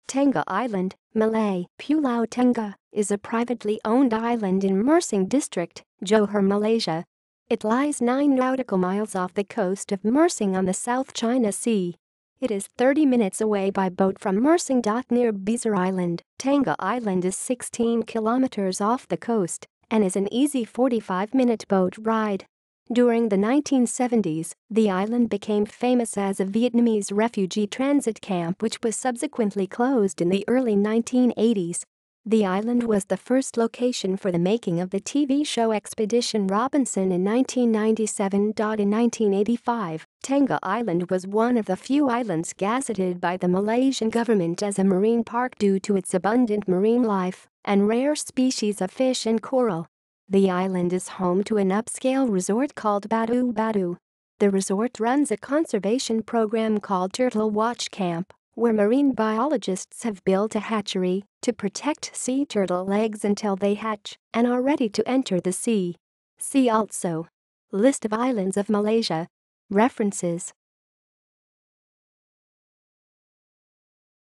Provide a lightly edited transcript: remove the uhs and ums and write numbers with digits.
Tengah Island, Malay, Pulau Tengah, is a privately owned island in Mersing District, Johor, Malaysia. It lies 9 nautical miles off the coast of Mersing on the South China Sea. It is 30 minutes away by boat from Mersing.Near Besar Island. Tengah Island is 16 kilometers off the coast and is an easy 45-minute boat ride. During the 1970s, the island became famous as a Vietnamese refugee transit camp, which was subsequently closed in the early 1980s. The island was the first location for the making of the TV show Expedition Robinson in 1997. In 1985, Tengah Island was one of the few islands gazetted by the Malaysian government as a marine park due to its abundant marine life and rare species of fish and coral. The island is home to an upscale resort called Batu Batu. The resort runs a conservation program called Turtle Watch Camp, where marine biologists have built a hatchery to protect sea turtle eggs until they hatch and are ready to enter the sea. See also: List of islands of Malaysia. References